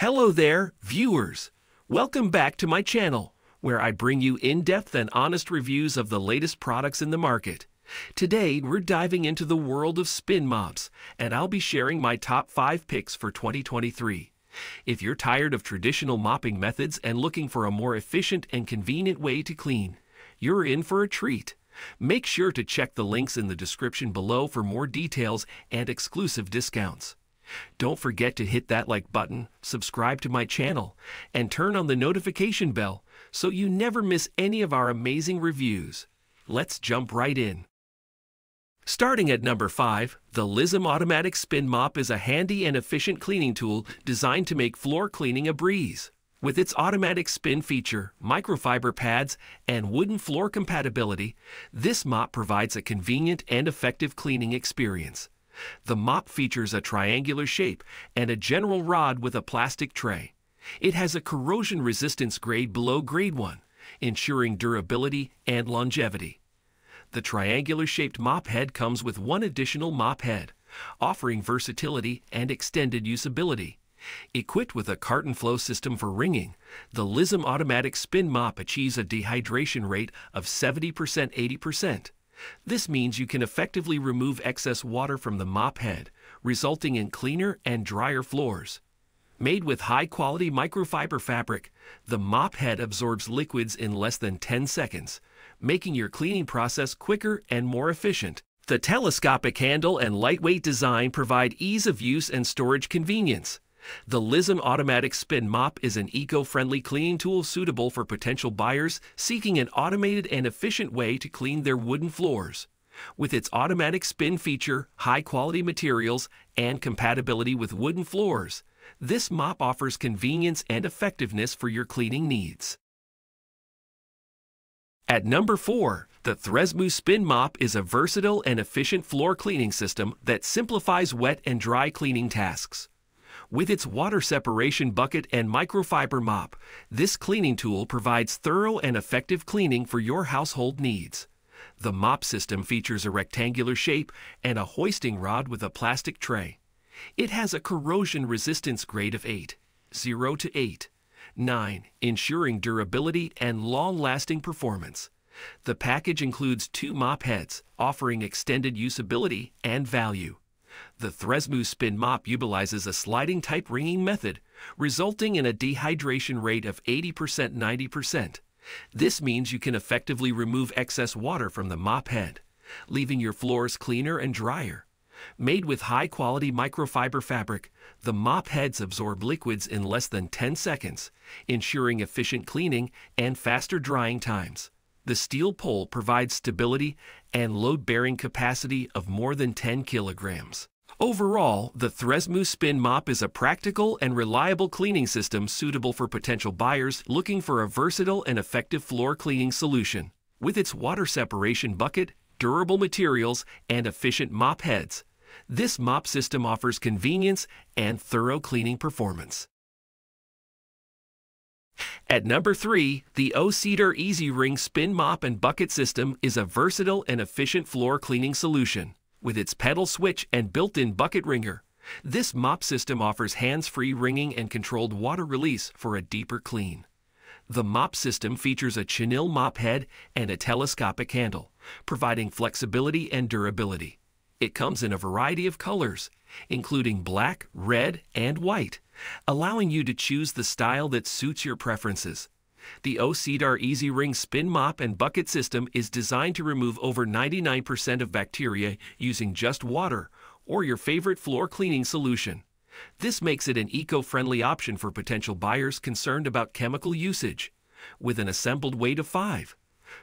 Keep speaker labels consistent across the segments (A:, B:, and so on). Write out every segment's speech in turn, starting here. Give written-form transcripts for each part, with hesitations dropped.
A: Hello there, viewers! Welcome back to my channel, where I bring you in-depth and honest reviews of the latest products in the market. Today, we're diving into the world of spin mops, and I'll be sharing my top 5 picks for 2023. If you're tired of traditional mopping methods and looking for a more efficient and convenient way to clean, you're in for a treat. Make sure to check the links in the description below for more details and exclusive discounts. Don't forget to hit that like button, subscribe to my channel, and turn on the notification bell so you never miss any of our amazing reviews. Let's jump right in. Starting at number 5, the LISIM Automatic Spin Mop is a handy and efficient cleaning tool designed to make floor cleaning a breeze. With its automatic spin feature, microfiber pads, and wooden floor compatibility, this mop provides a convenient and effective cleaning experience. The mop features a triangular shape and a general rod with a plastic tray. It has a corrosion resistance grade below grade 1, ensuring durability and longevity. The triangular-shaped mop head comes with one additional mop head, offering versatility and extended usability. Equipped with a carton flow system for wringing, the LISIM Automatic Spin Mop achieves a dehydration rate of 70%-80%. This means you can effectively remove excess water from the mop head, resulting in cleaner and drier floors. Made with high-quality microfiber fabric, the mop head absorbs liquids in less than 10 seconds, making your cleaning process quicker and more efficient. The telescopic handle and lightweight design provide ease of use and storage convenience. The LISIM Automatic Spin Mop is an eco-friendly cleaning tool suitable for potential buyers seeking an automated and efficient way to clean their wooden floors. With its automatic spin feature, high-quality materials, and compatibility with wooden floors, this mop offers convenience and effectiveness for your cleaning needs. At number 4, the THSMU Spin Mop is a versatile and efficient floor cleaning system that simplifies wet and dry cleaning tasks. With its water separation bucket and microfiber mop, this cleaning tool provides thorough and effective cleaning for your household needs. The mop system features a rectangular shape and a hoisting rod with a plastic tray. It has a corrosion resistance grade of 8, 0 to 8, 9, ensuring durability and long-lasting performance. The package includes 2 mop heads, offering extended usability and value. The THSMU Spin Mop utilizes a sliding-type wringing method, resulting in a dehydration rate of 80%-90%. This means you can effectively remove excess water from the mop head, leaving your floors cleaner and drier. Made with high-quality microfiber fabric, the mop heads absorb liquids in less than 10 seconds, ensuring efficient cleaning and faster drying times. The steel pole provides stability and load-bearing capacity of more than 10 kilograms. Overall, the THSMU Spin Mop is a practical and reliable cleaning system suitable for potential buyers looking for a versatile and effective floor cleaning solution. With its water separation bucket, durable materials, and efficient mop heads, this mop system offers convenience and thorough cleaning performance. At number 3, the OCedar EasyWring Spin Mop and Bucket System is a versatile and efficient floor cleaning solution. With its pedal switch and built-in bucket wringer, this mop system offers hands-free wringing and controlled water release for a deeper clean. The mop system features a chenille mop head and a telescopic handle, providing flexibility and durability. It comes in a variety of colors, including black, red, and white, allowing you to choose the style that suits your preferences. The OCedar EasyWring Spin Mop and Bucket System is designed to remove over 99% of bacteria using just water or your favorite floor cleaning solution. This makes it an eco-friendly option for potential buyers concerned about chemical usage. With an assembled weight of 5,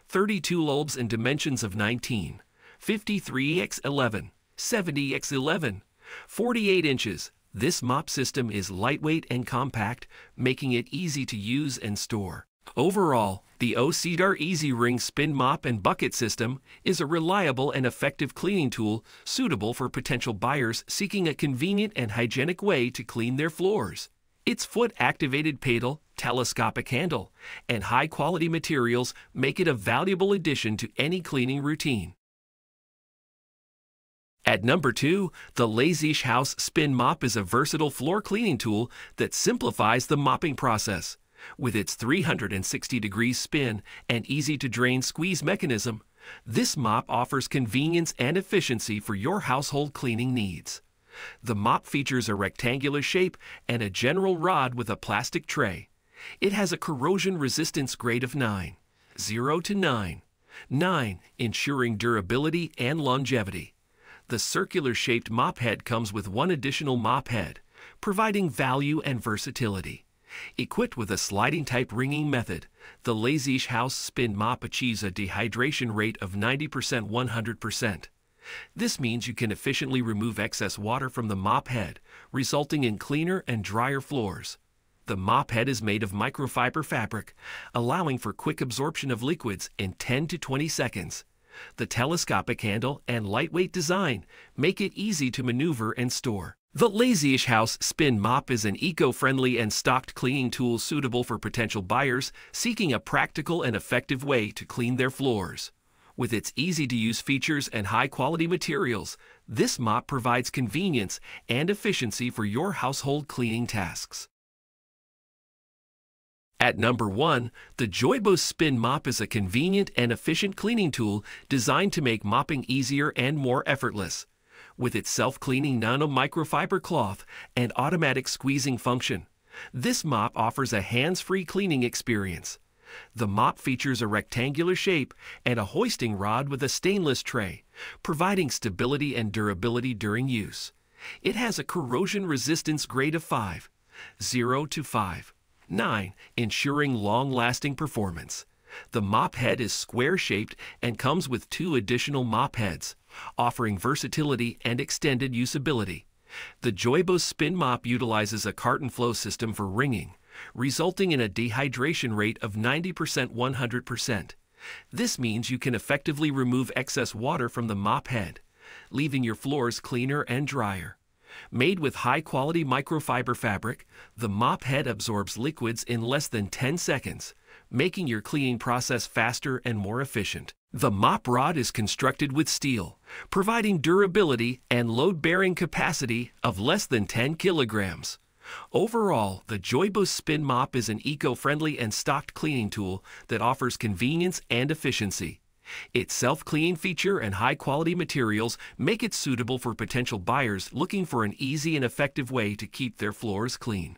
A: 32 lobes and dimensions of 19, 53x11, 70x11, 48 inches, this mop system is lightweight and compact, making it easy to use and store. Overall, the OCedar EasyWring Spin Mop and Bucket System is a reliable and effective cleaning tool suitable for potential buyers seeking a convenient and hygienic way to clean their floors. Its foot-activated paddle, telescopic handle, and high-quality materials make it a valuable addition to any cleaning routine. At number 2, the LISIM Spin Mop is a versatile floor cleaning tool that simplifies the mopping process. With its 360-degree spin and easy-to-drain squeeze mechanism, this mop offers convenience and efficiency for your household cleaning needs. The mop features a rectangular shape and a general rod with a plastic tray. It has a corrosion resistance grade of 9, 0 to 9, 9 ensuring durability and longevity. The circular-shaped mop head comes with one additional mop head, providing value and versatility. Equipped with a sliding-type wringing method, the LISIM Spin Mop achieves a dehydration rate of 90% 100%. This means you can efficiently remove excess water from the mop head, resulting in cleaner and drier floors. The mop head is made of microfiber fabric, allowing for quick absorption of liquids in 10 to 20 seconds. The telescopic handle and lightweight design make it easy to maneuver and store. The LISIM Spin Mop is an eco-friendly and stocked cleaning tool suitable for potential buyers seeking a practical and effective way to clean their floors. With its easy-to-use features and high-quality materials, this mop provides convenience and efficiency for your household cleaning tasks. At number 1, the Joybo Spin Mop is a convenient and efficient cleaning tool designed to make mopping easier and more effortless. With its self-cleaning nano-microfiber cloth and automatic squeezing function, this mop offers a hands-free cleaning experience. The mop features a rectangular shape and a hoisting rod with a stainless tray, providing stability and durability during use. It has a corrosion resistance grade of 5, 0 to 5. 9, ensuring long-lasting performance. The mop head is square-shaped and comes with 2 additional mop heads, offering versatility and extended usability. The Joybo Spin Mop utilizes a carton flow system for wringing, resulting in a dehydration rate of 90% 100%. This means you can effectively remove excess water from the mop head, leaving your floors cleaner and drier. Made with high-quality microfiber fabric, the mop head absorbs liquids in less than 10 seconds, making your cleaning process faster and more efficient. The mop rod is constructed with steel, providing durability and load-bearing capacity of less than 10 kilograms. Overall, the Joybo Spin Mop is an eco-friendly and stocked cleaning tool that offers convenience and efficiency. Its self-cleaning feature and high-quality materials make it suitable for potential buyers looking for an easy and effective way to keep their floors clean.